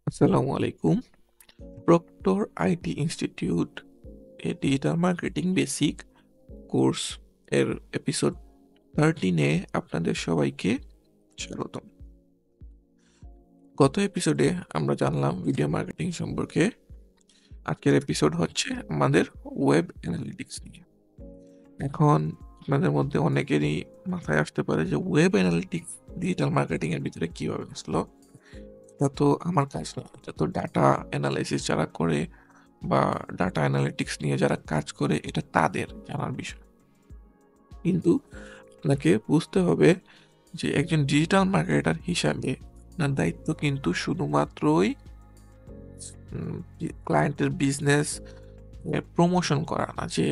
আসসালামু আলাইকুম। Proctor IT institute A digital marketing basic course এর এপিসোড 13-এ আপনাদের সবাইকে স্বাগতম। গত এপিসোডে আমরা জানলাম ভিডিও মার্কেটিং সম্পর্কে। আজকের এপিসোড হচ্ছে আমাদের ওয়েব অ্যানালিটিক্স নিয়ে। এখন আপনাদের মধ্যে অনেকেরই মাথায় আসতে পারে যে ওয়েব অ্যানালিটিক্স ডিজিটাল মার্কেটিং এর ভিতরে কিভাবে আসলো। এটা তো আমার কাজ না, এটা তো ডাটা অ্যানালাইসিস যারা করে বা ডাটা অ্যানালিটিক্স নিয়ে যারা কাজ করে এটা তাদের জানার বিষয়। কিন্তু আপনাকে বুঝতে হবে যে একজন ডিজিটাল মার্কেটার হিসাবে আপনার দায়িত্ব কিন্তু শুধুমাত্রই ক্লায়েন্টের বিজনেস প্রমোশন করা না, যে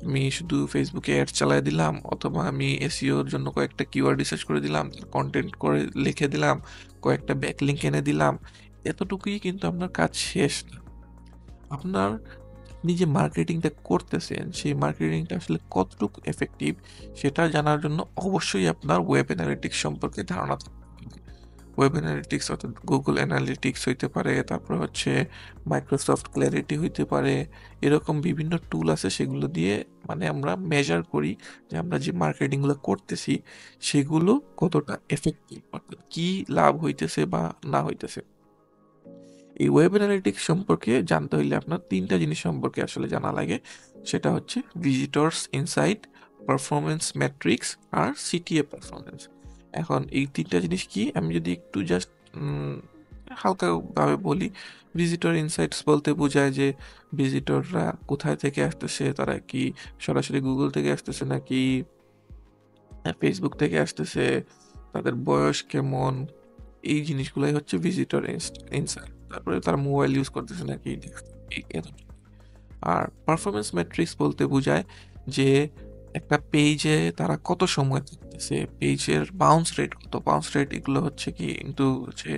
আমি শুধু ফেসবুকে অ্যাড চালাই দিলাম অথবা আমি এসইওর জন্য কয়েকটা কিওয়ার্ড রিসার্চ করে দিলাম, কন্টেন্ট করে লিখে দিলাম, কয়েকটা ব্যাকলিঙ্ক এনে দিলাম, এতটুকুই কিন্তু আপনার কাজ শেষ না। আপনার আপনি যে মার্কেটিংটা করতেছেন সেই মার্কেটিংটা আসলে কতটুকু এফেক্টিভ সেটা জানার জন্য অবশ্যই আপনার ওয়েব অ্যানালিটিক্স সম্পর্কে ধারণা থাকতে হবে। ওয়েব অ্যানালিটিক্স অর্থাৎ গুগল অ্যানালিটিক্স হইতে পারে, তারপর হচ্ছে মাইক্রোসফট ক্ল্যারিটি হইতে পারে, এরকম বিভিন্ন টুল আছে সেগুলো দিয়ে মানে আমরা মেজার করি যে আমরা যে মার্কেটিংগুলো করতেছি সেগুলো কতটা এফেক্টিভ, অর্থাৎ কী লাভ হইতেছে বা না হইতেছে। এই ওয়েব অ্যানালিটিক্স সম্পর্কে জানতে হইলে আপনার তিনটা জিনিস সম্পর্কে আসলে জানা লাগে। সেটা হচ্ছে ভিজিটরস ইনসাইট, পারফরমেন্স ম্যাট্রিক্স আর সিটিএ পারফরমেন্স। এখন এই তিনটা জিনিস কি আমি যদি একটু জাস্ট হালকাভাবে বলি, ভিজিটর ইনসাইটস বলতে বোঝায় যে ভিজিটররা কোথায় থেকে আসতেছে, তারা কি সরাসরি গুগল থেকে আসতেছে নাকি ফেসবুক থেকে আসতেছে, তাদের বয়স কেমন, এই জিনিসগুলোই হচ্ছে ভিজিটর ইনসাইট। তারপরে তারা মোবাইল ইউজ করতেছে নাকি এতটুকু। আর পারফরমেন্স ম্যাট্রিক্স বলতে বোঝায় যে একটা পেজে তারা কত সময় থাকতেছে, পেজের বাউন্স রেট কত, বাউন্স রেট এগুলো হচ্ছে কি কিন্তু হচ্ছে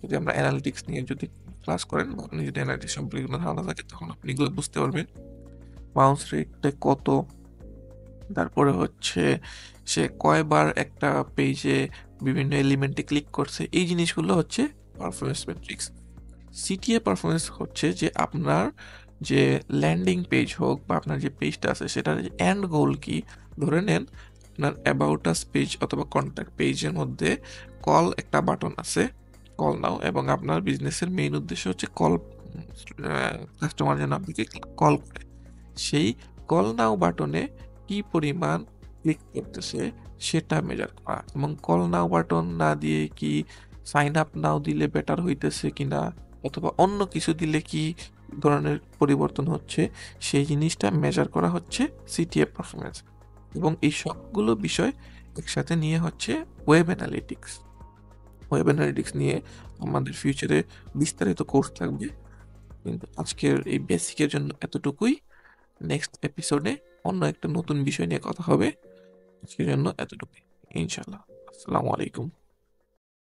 যদি আমরা অ্যানালিটিক্স নিয়ে যদি ক্লাস করেন বা আপনি যদি অ্যানালিটিক্স সম্পর্কে কোনো ধারণা থাকে তখন আপনি এগুলো বুঝতে পারবেন বাউন্স রেটটা কত। তারপরে হচ্ছে সে কয়বার একটা পেজে বিভিন্ন এলিমেন্টে ক্লিক করছে, এই জিনিসগুলো হচ্ছে পারফরমেন্স ম্যাট্রিক্স। সিটিএ পারফরমেন্স হচ্ছে যে আপনার যে ল্যান্ডিং পেজ হোক বা আপনার যে পেজটা আছে সেটার এন্ড গোল কি। ধরে নেন আপনার অ্যাবাউট আস পেজ অথবা কন্ট্যাক্ট পেজের মধ্যে কল একটা বাটন আছে, কল নাও, এবং আপনার বিজনেসের মেইন উদ্দেশ্য হচ্ছে কল, কাস্টমার যেন আপনাকে কল করে। সেই কল নাও বাটনে কি পরিমাণ ক্লিক করতেছে সেটা মেজার করা, এবং কল নাও বাটন না দিয়ে কি সাইন আপ নাও দিলে বেটার হইতেছে কিনা অথবা অন্য কিছু দিলে কি ধরনের পরিবর্তন হচ্ছে সেই জিনিসটা মেজার করা হচ্ছে সিটিএ পারফরমেন্স। এবং এই সবগুলো বিষয় একসাথে নিয়ে হচ্ছে ওয়েব অ্যানালিটিক্স। ওয়েব অ্যানালিটিক্স নিয়ে আমাদের ফিউচারে বিস্তারিত কোর্স থাকবে, কিন্তু আজকের এই বেসিকের জন্য এতটুকুই। নেক্সট এপিসোডে অন্য একটা নতুন বিষয় নিয়ে কথা হবে। আজকের জন্য এতটুকুই, ইনশাল্লাহ। আসসালামু আলাইকুম।